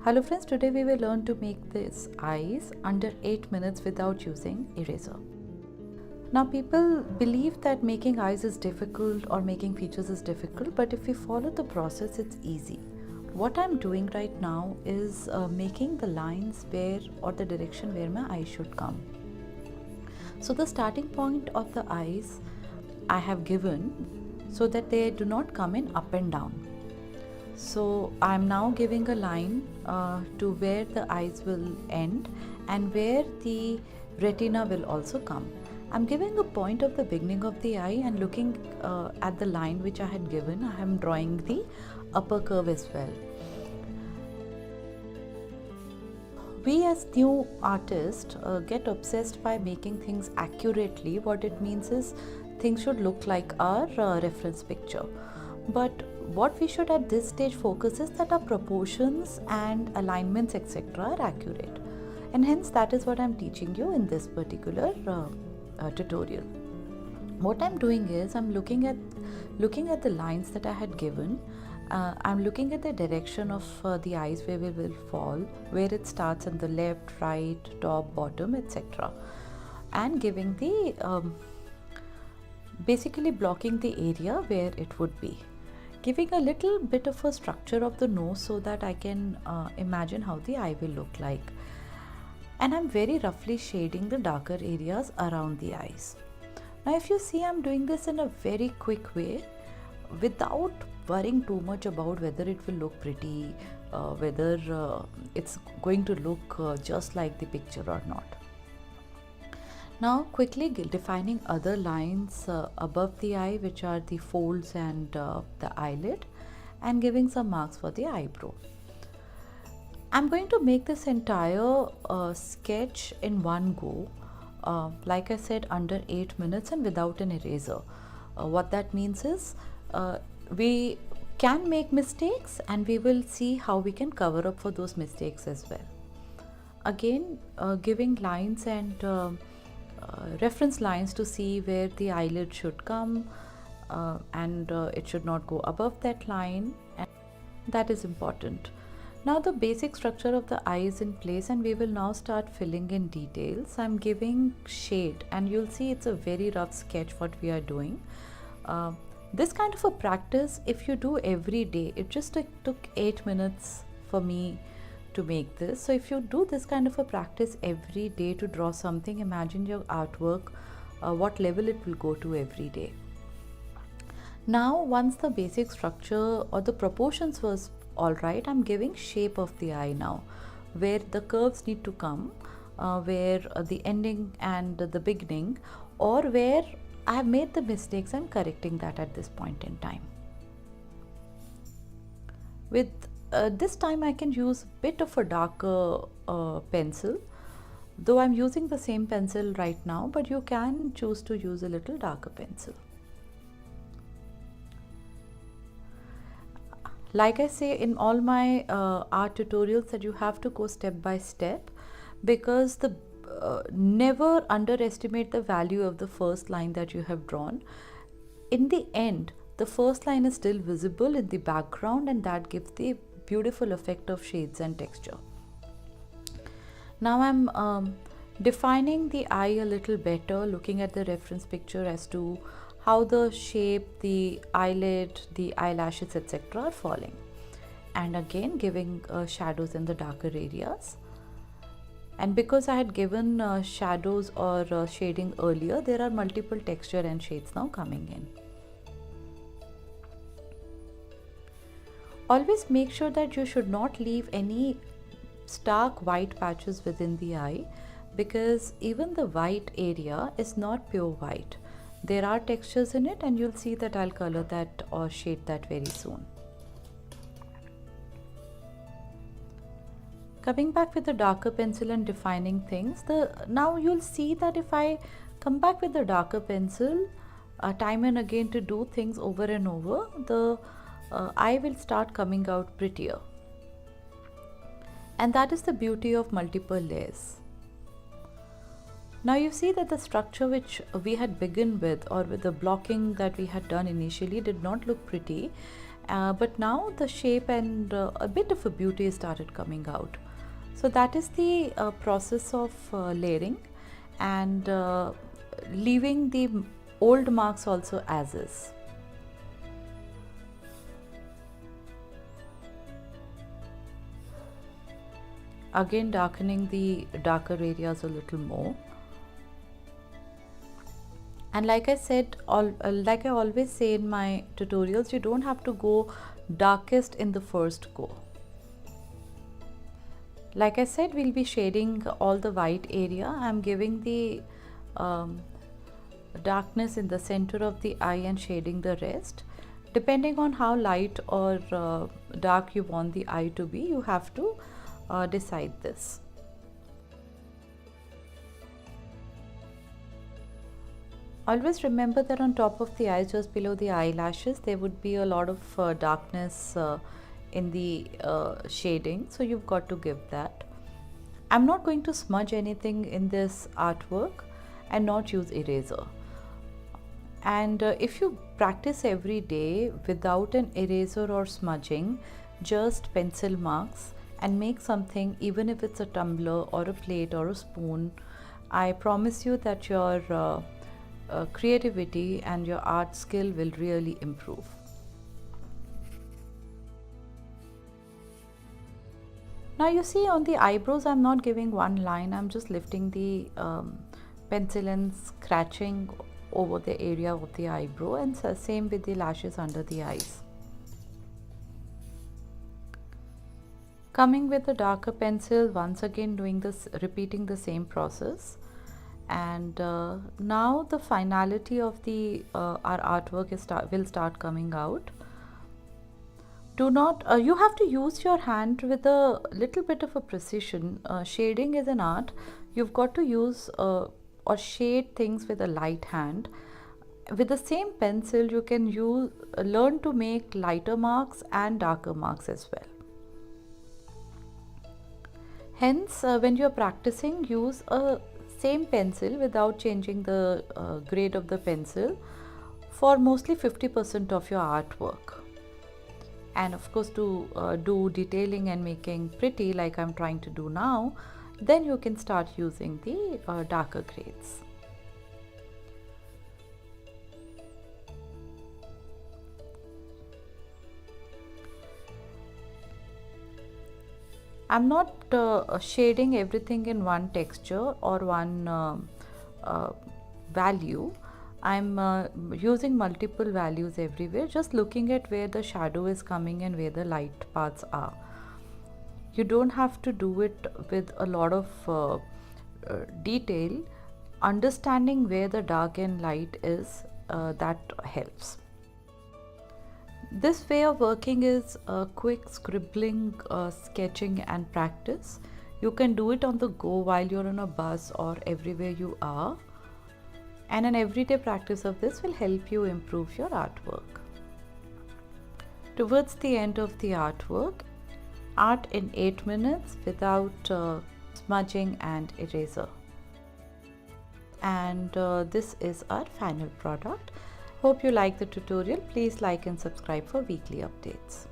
Hello friends, today we will learn to make this eyes under 8 minutes without using eraser. Now people believe that making eyes is difficult or making features is difficult, but if we follow the process it's easy. What I'm doing right now is making the lines where or the direction where my eyes should come. So the starting point of the eyes I have given so that they do not come in up and down. So I'm now giving a line to where the eyes will end and where the retina will also come. I'm giving a point of the beginning of the eye and looking at the line which I had given. I am drawing the upper curve as well. We as new artists get obsessed by making things accurately. What it means is things should look like our reference picture. But what we should at this stage focus is that our proportions and alignments etc. are accurate, and hence that is what I'm teaching you in this particular tutorial. What I'm doing is I'm looking at the lines that I had given. I'm looking at the direction of the eyes where we will fall, where it starts in the left, right, top, bottom, etc. and giving the basically blocking the area where it would be, giving a little bit of a structure of the nose so that I can imagine how the eye will look like. And I'm very roughly shading the darker areas around the eyes. Now if you see, I'm doing this in a very quick way without worrying too much about whether it will look pretty, whether it's going to look just like the picture or not. Now quickly defining other lines above the eye, which are the folds and the eyelid, and giving some marks for the eyebrow. I'm going to make this entire sketch in one go, like I said, under 8 minutes and without an eraser. What that means is we can make mistakes and we will see how we can cover up for those mistakes as well. Again, giving lines and reference lines to see where the eyelid should come, and it should not go above that line, and that is important. Now the basic structure of the eye is in place and we will now start filling in details. I'm giving shade and you'll see it's a very rough sketch what we are doing. This kind of a practice, if you do every day, it just took 8 minutes for me to make this. So if you do this kind of a practice every day to draw something, imagine your artwork, what level it will go to every day. Now once the basic structure or the proportions was all right, I'm giving shape of the eye now, where the curves need to come, where the ending and the beginning, or where I have made the mistakes, I'm correcting that at this point in time. With this time I can use a bit of a darker pencil, though I'm using the same pencil right now, but you can choose to use a little darker pencil. Like I say in all my art tutorials that you have to go step by step, because the never underestimate the value of the first line that you have drawn. In the end, the first line is still visible in the background and that gives the beautiful effect of shades and texture. Now I'm defining the eye a little better, looking at the reference picture as to how the shape, the eyelid, the eyelashes etc. are falling, and again giving shadows in the darker areas. And because I had given shadows or shading earlier, there are multiple texture and shades now coming in. Always make sure that you should not leave any stark white patches within the eye, because even the white area is not pure white. There are textures in it and you'll see that I'll color that or shade that very soon. Coming back with the darker pencil and defining things, now you'll see that if I come back with the darker pencil time and again to do things over and over, the eye will start coming out prettier. And that is the beauty of multiple layers. Now you see that the structure which we had begun with, or with the blocking that we had done initially, did not look pretty, But now the shape and a bit of a beauty started coming out. So that is the process of layering and leaving the old marks also as is. Again darkening the darker areas a little more. And like I said, like I always say in my tutorials, you don't have to go darkest in the first go. Like I said, we'll be shading all the white area. I'm giving the darkness in the center of the eye and shading the rest. Depending on how light or dark you want the eye to be, you have to decide this. Always remember that on top of the eyes, just below the eyelashes, there would be a lot of darkness in the shading, so you've got to give that. I'm not going to smudge anything in this artwork and not use eraser. And if you practice every day without an eraser or smudging, just pencil marks and make something, even if it's a tumbler or a plate or a spoon, I promise you that your creativity and your art skill will really improve. Now you see on the eyebrows, I'm not giving one line, I'm just lifting the pencil and scratching over the area of the eyebrow, and same with the lashes under the eyes. Coming with a darker pencil, once again doing this, repeating the same process. And now the finality of the our artwork will start coming out. Do not you have to use your hand with a little bit of a precision. Shading is an art. You've got to use or shade things with a light hand. With the same pencil, you can learn to make lighter marks and darker marks as well. Hence, when you are practicing, use a same pencil without changing the grade of the pencil for mostly 50% of your artwork. And of course, to do detailing and making pretty like I'm trying to do now, then you can start using the darker grades. I'm not shading everything in one texture or one value. I'm using multiple values everywhere, just looking at where the shadow is coming and where the light parts are. You don't have to do it with a lot of detail. Understanding where the dark and light is, that helps. This way of working is quick scribbling, sketching and practice. You can do it on the go while you're on a bus or everywhere you are. And an everyday practice of this will help you improve your artwork. Towards the end of the artwork, art in 8 minutes without smudging and eraser. And this is our final product. Hope you like the tutorial. Please like and subscribe for weekly updates.